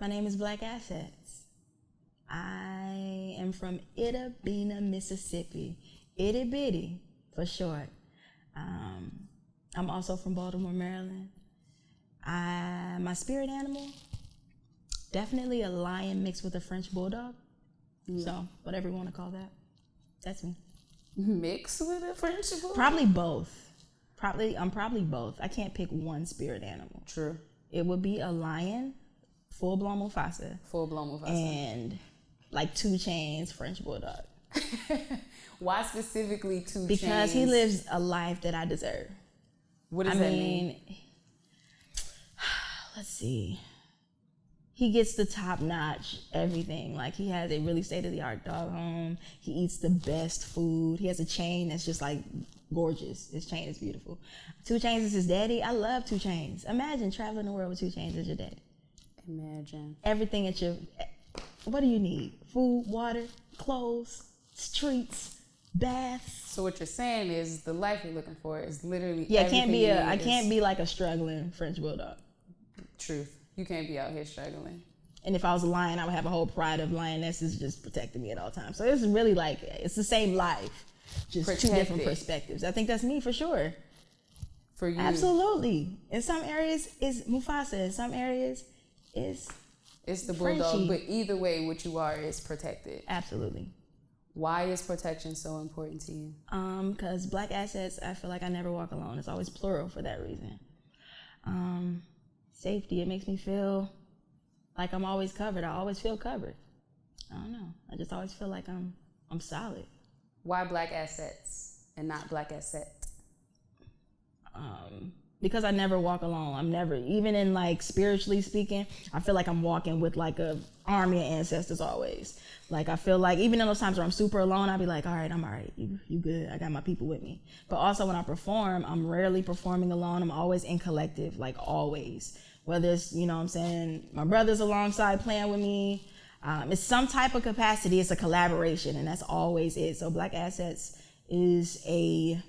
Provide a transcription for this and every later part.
My name is Black Assets. I am from Itty Bina, Mississippi. Itty bitty, for short. I'm also from Baltimore, Maryland. My spirit animal, definitely a lion mixed with a French Bulldog. So, whatever you want to call that. That's me. Mixed with a French Bulldog? Probably both. I'm probably both. I can't pick one spirit animal. True. It would be a lion, full-blown Mufasa. And like 2 Chainz, French Bulldog. Why specifically 2 Chainz? Because he lives a life that I deserve. What does that mean? Let's see. He gets the top-notch everything. Like, he has a really state-of-the-art dog home. He eats the best food. He has a chain that's just, like, gorgeous. His chain is beautiful. 2 Chainz is his daddy. I love 2 Chainz. Imagine traveling the world with 2 Chainz as your daddy. Imagine. Everything at your... What do you need? Food, water, clothes, treats, baths. So what you're saying is the life you're looking for is literally I can't be like a struggling French Bulldog. Truth. You can't be out here struggling. And if I was a lion, I would have a whole pride of lionesses just protecting me at all times. So it's really like, it's the same life, just Protected. 2 different perspectives. I think that's me for sure. For you. Absolutely. In some areas, it's Mufasa. In some areas, it's the Frenchie. Bulldog. But either way, what you are is protected. Absolutely. Why is protection so important to you? Because Black Assets, I feel like I never walk alone. It's always plural for that reason. Safety, it makes me feel like I'm always covered. I always feel covered. I don't know. I just always feel like I'm solid. Why Black Assets and not Black Asset? Because I never walk alone. I'm never, even in like spiritually speaking, I feel like I'm walking with like a army of ancestors always. Like I feel like even in those times where I'm super alone, I'll be like, all right, I'm all right. You good. I got my people with me. But also when I perform, I'm rarely performing alone. I'm always in collective, like always. Whether it's, you know what I'm saying, my brother's alongside playing with me. It's some type of capacity. It's a collaboration, and that's always it. So Black Assets is a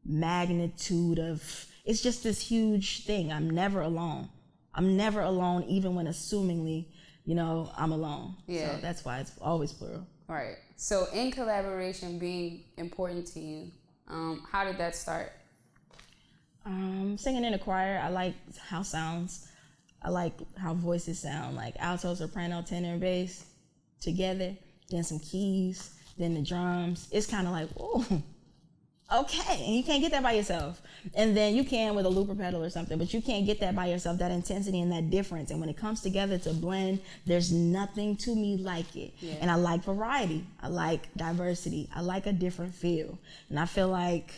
magnitude of, it's just this huge thing. I'm never alone. I'm never alone, even when assumingly, you know, I'm alone. Yeah. So that's why it's always plural. Right. So in collaboration being important to you, how did that start? Singing in a choir, I like how sounds. I like how voices sound, like alto, soprano, tenor, and bass together, then some keys, then the drums. It's kind of like, oh, okay. And you can't get that by yourself. And then you can with a looper pedal or something, but you can't get that by yourself, that intensity and that difference. And when it comes together to blend, there's nothing to me like it. Yeah. And I like variety. I like diversity. I like a different feel. And I feel like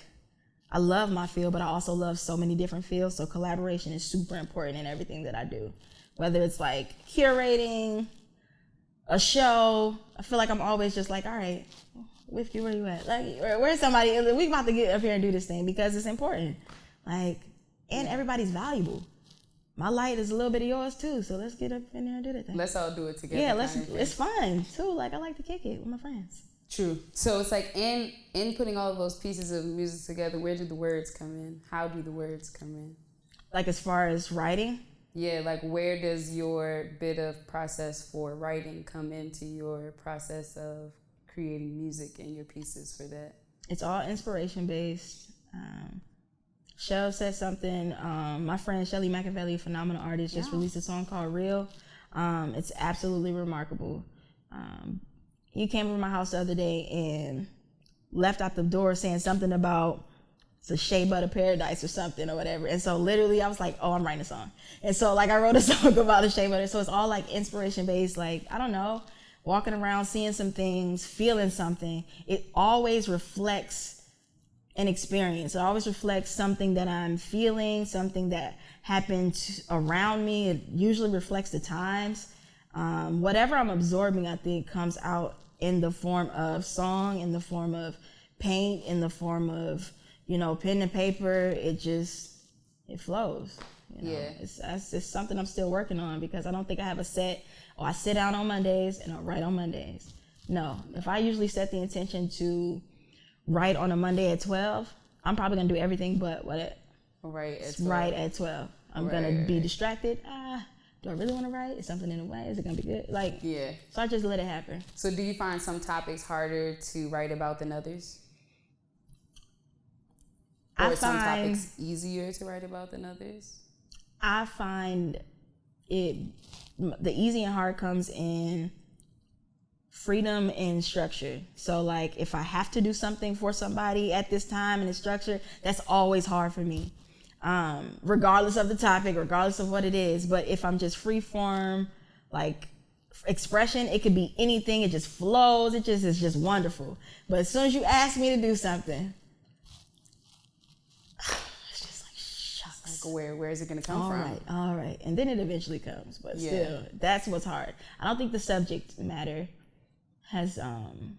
I love my field, but I also love so many different fields. So collaboration is super important in everything that I do. Whether it's like curating a show, I feel like I'm always just like, all right, Whiskey, where you at? Like, where's somebody? We about to get up here and do this thing because it's important. Like, and everybody's valuable. My light is a little bit of yours too, so let's get up in there and do that thing. Let's all do it together. Yeah, it's fun too. Like, I like to kick it with my friends. True. So it's like in putting all of those pieces of music together, where do the words come in? How do the words come in? Like as far as writing? Yeah, like where does your bit of process for writing come into your process of creating music and your pieces for that? It's all inspiration based. Shell said something. My friend Shelly McAvely, a phenomenal artist, just released a song called Real. It's absolutely remarkable. He came over my house the other day and left out the door saying something about it's a shea butter paradise or something or whatever. And so literally I was like, oh, I'm writing a song. And so like I wrote a song about a shea butter. So it's all like inspiration based, like, I don't know, walking around, seeing some things, feeling something. It always reflects an experience. It always reflects something that I'm feeling, something that happened around me. It usually reflects the times. Whatever I'm absorbing, I think, comes out in the form of song, in the form of paint, in the form of, you know, pen and paper. It flows. You know? Yeah. It's something I'm still working on because I don't think I have a set, I sit down on Mondays and I write on Mondays. No. If I usually set the intention to write on a Monday at 12, I'm probably going to do everything but right at 12. I'm going to be distracted. do I really want to write? Is something in the way? Is it gonna be good? Like, yeah. So I just let it happen. So do you find some topics harder to write about than others? Or some topics easier to write about than others? I find the easy and hard comes in freedom and structure. So like if I have to do something for somebody at this time and it's structured, that's always hard for me. Regardless of the topic, regardless of what it is. But if I'm just free form, like expression, it could be anything. It just flows. It's just wonderful. But as soon as you ask me to do something, it's just like, shucks. Like where is it going to come from? All right. And then it eventually comes. But still, that's what's hard. I don't think the subject matter has, I'm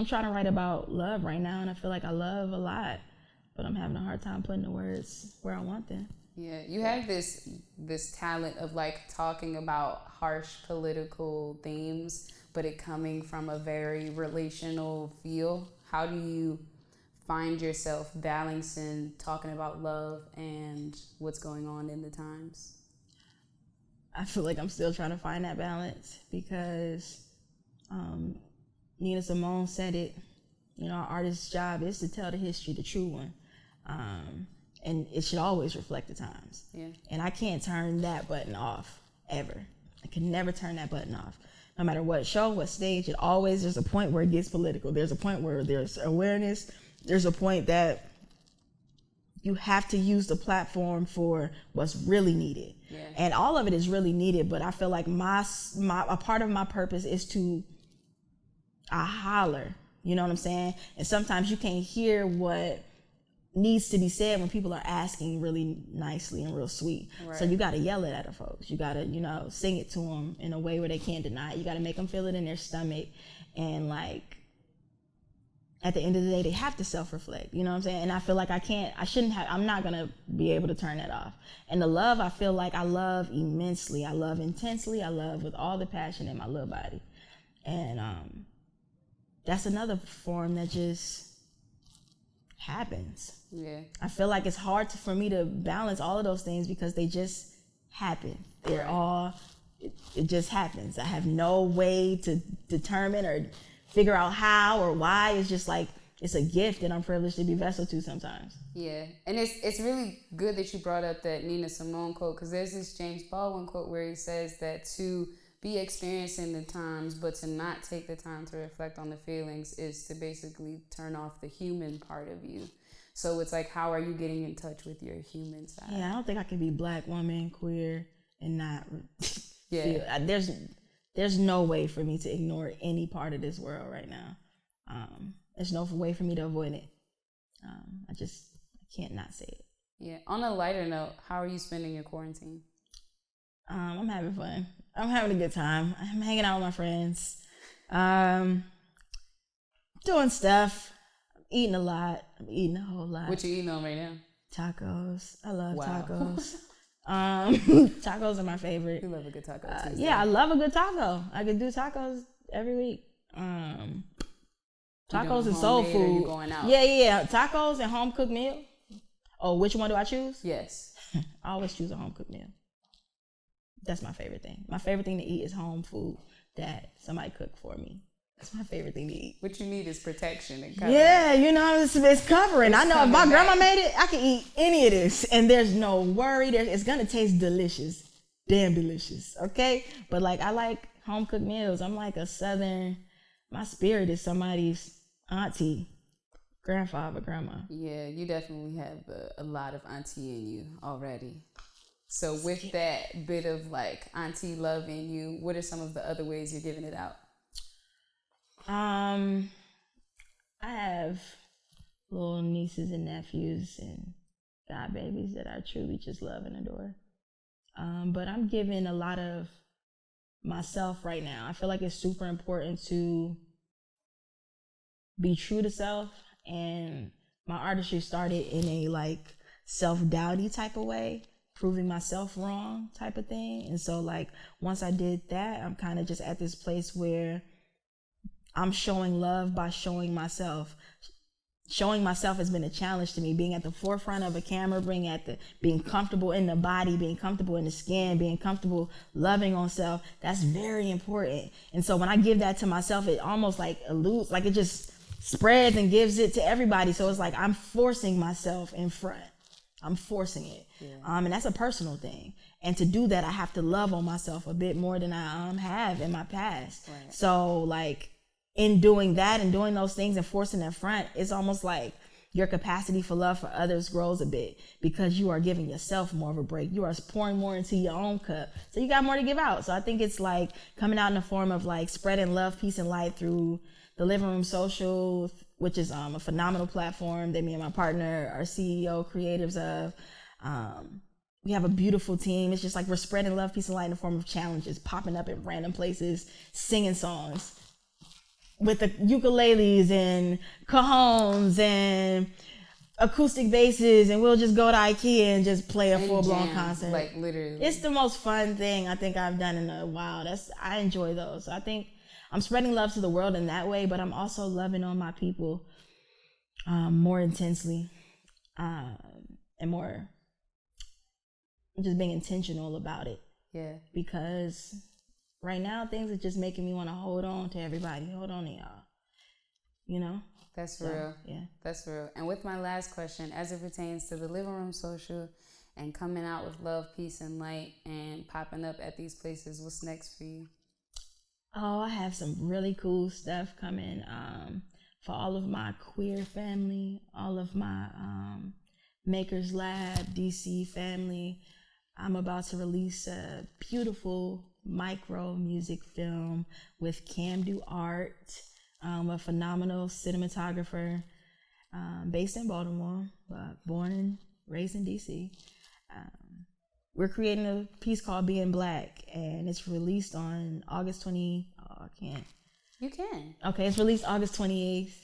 trying to write about love right now, and I feel like I love a lot, but I'm having a hard time putting the words where I want them. Yeah, you have this talent of like talking about harsh political themes, but it coming from a very relational feel. How do you find yourself balancing talking about love and what's going on in the times? I feel like I'm still trying to find that balance because Nina Simone said it, you know, our artist's job is to tell the history, the true one. And it should always reflect the times. Yeah. And I can't turn that button off, ever. I can never turn that button off. No matter what show, what stage, there's a point where it gets political. There's a point where there's awareness. There's a point that you have to use the platform for what's really needed. Yeah. And all of it is really needed, but I feel like a part of my purpose is to holler, you know what I'm saying? And sometimes you can't hear what needs to be said when people are asking really nicely and real sweet. Right. So you got to yell it at the folks. You got to, you know, sing it to them in a way where they can't deny it. You got to make them feel it in their stomach. And like, at the end of the day, they have to self-reflect, you know what I'm saying? And I feel like I'm not going to be able to turn that off. And the love, I feel like I love immensely. I love intensely. I love with all the passion in my little body. And that's another form that just happens. Yeah. I feel like it's hard for me to balance all of those things because they just happen. They're all, it just happens. I have no way to determine or figure out how or why. It's just like, it's a gift that I'm privileged to be vessel to sometimes. Yeah. And it's really good that you brought up that Nina Simone quote, because there's this James Baldwin quote where he says that to be experiencing the times, but to not take the time to reflect on the feelings is to basically turn off the human part of you. So it's like, how are you getting in touch with your human side? Yeah, I don't think I can be Black woman, queer, and not feel. There's no way for me to ignore any part of this world right now. There's no way for me to avoid it. I can't not say it. Yeah. On a lighter note, how are you spending your quarantine? I'm having fun. I'm having a good time. I'm hanging out with my friends. Doing stuff. I'm eating a lot. I'm eating a whole lot. What you eating on right now? Tacos. I love tacos. Tacos are my favorite. You love a good taco Tuesday. Yeah, I love a good taco. I could do tacos every week. Tacos and soul food. Going out? Yeah. Tacos and home cooked meal. Oh, which one do I choose? Yes. I always choose a home cooked meal. That's my favorite thing. My favorite thing to eat is home food that somebody cooked for me. That's my favorite thing to eat. What you need is protection and covering. Yeah, you know, it's covering. I know if my grandma made it, I can eat any of this. And there's no worry. It's going to taste delicious. Damn delicious. Okay? But like, I like home cooked meals. I'm like a Southern, my spirit is somebody's auntie, grandfather, grandma. Yeah, you definitely have a lot of auntie in you already. So with that bit of like auntie love in you, what are some of the other ways you're giving it out? I have little nieces and nephews and god babies that I truly just love and adore. But I'm giving a lot of myself right now. I feel like it's super important to be true to self, and my artistry started in a like self-doubty type of way, proving myself wrong type of thing. And so like once I did that, I'm kind of just at this place where I'm showing love by showing myself. showing myself has been a challenge to me. Being at the forefront of a camera, being comfortable in the body, being comfortable in the skin, being comfortable loving on self, that's very important. And so when I give that to myself, it almost like eludes, like it just spreads and gives it to everybody. So it's like I'm forcing myself in front. I'm forcing it. Yeah. And that's a personal thing. And to do that, I have to love on myself a bit more than I have in my past. Right. So like, in doing that and doing those things and forcing in front, it's almost like your capacity for love for others grows a bit because you are giving yourself more of a break. You are pouring more into your own cup. So you got more to give out. So I think it's like coming out in the form of like spreading love, peace, and light through the Living Room Social, which is a phenomenal platform that me and my partner are CEO creatives of. We have a beautiful team. It's just like we're spreading love, peace, and light in the form of challenges, popping up in random places, singing songs with the ukuleles and cajones and acoustic basses, and we'll just go to IKEA and just play a full-blown concert. Like literally. It's the most fun thing I think I've done in a while. I enjoy those. So I think I'm spreading love to the world in that way, but I'm also loving on my people more intensely and more just being intentional about it. Yeah. Because right now, things are just making me want to hold on to everybody. Hold on to y'all. You know? That's real. Yeah. That's real. And with my last question, as it pertains to the Living Room Social and coming out with love, peace, and light and popping up at these places, what's next for you? Oh, I have some really cool stuff coming for all of my queer family, all of my Makers Lab, DC family. I'm about to release a beautiful micro music film with Camdo Art, a phenomenal cinematographer based in Baltimore, but born and raised in DC. We're creating a piece called Being Black, and it's released on August 20. Oh, I can't. You can. Okay, it's released August 28th,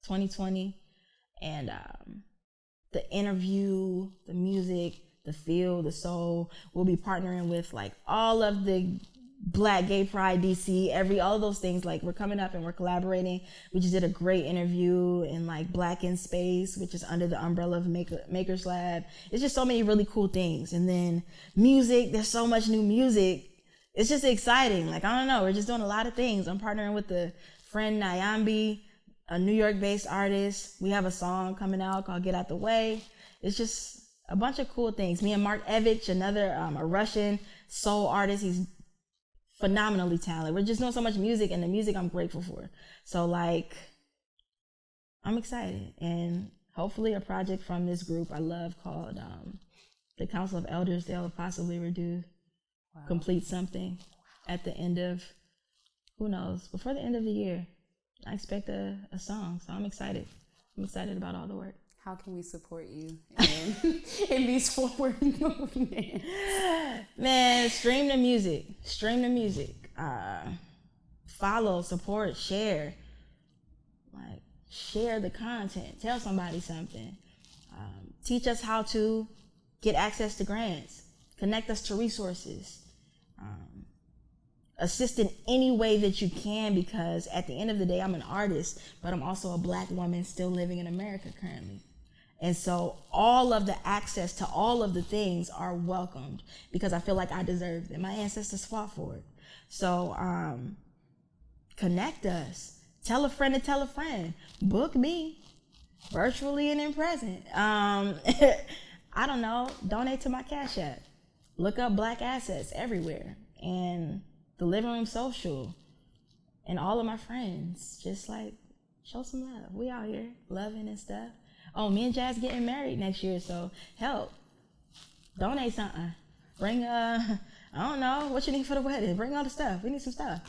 2020, and the interview, the music, the feel, the soul. We'll be partnering with like all of the Black Gay Pride DC, all of those things. Like we're coming up and we're collaborating. We just did a great interview in like Black in Space, which is under the umbrella of Makers Lab. It's just so many really cool things. And then music, there's so much new music. It's just exciting. Like, I don't know, we're just doing a lot of things. I'm partnering with a friend Nyambi, a New York based artist. We have a song coming out called Get Out the Way. It's just a bunch of cool things. Me and Mark Evich, another a Russian soul artist. He's phenomenally talented. We're just doing so much music, and the music I'm grateful for. So like, I'm excited, and hopefully a project from this group I love called the Council of Elders, they'll possibly complete something at the end of, who knows, before the end of the year. I expect a song, so I'm excited. I'm excited about all the work. How can we support you in these forward movements? Man, stream the music. Follow, support, share. Like, share the content. Tell somebody something. Teach us how to get access to grants. Connect us to resources. Assist in any way that you can, because at the end of the day, I'm an artist, but I'm also a Black woman still living in America currently. And so all of the access to all of the things are welcomed because I feel like I deserve them. My ancestors fought for it. So connect us. Tell a friend to tell a friend. Book me virtually and in present. I don't know. Donate to my Cash App. Look up Black assets everywhere. And the Living Room Social and all of my friends. Just like show some love. We out here loving and stuff. Oh, me and Jazz getting married next year, so help. Donate something. Bring, I don't know, what you need for the wedding. Bring all the stuff. We need some stuff.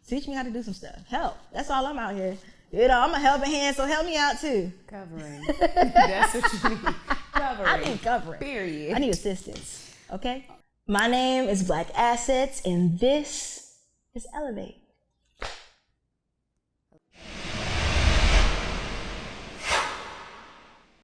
Teach me how to do some stuff. Help. That's all I'm out here. You know, I'm a helping hand, so help me out too. Covering. That's what you need. Covering. I need covering. Period. I need assistance, okay? My name is Black Assets, and this is Elevate.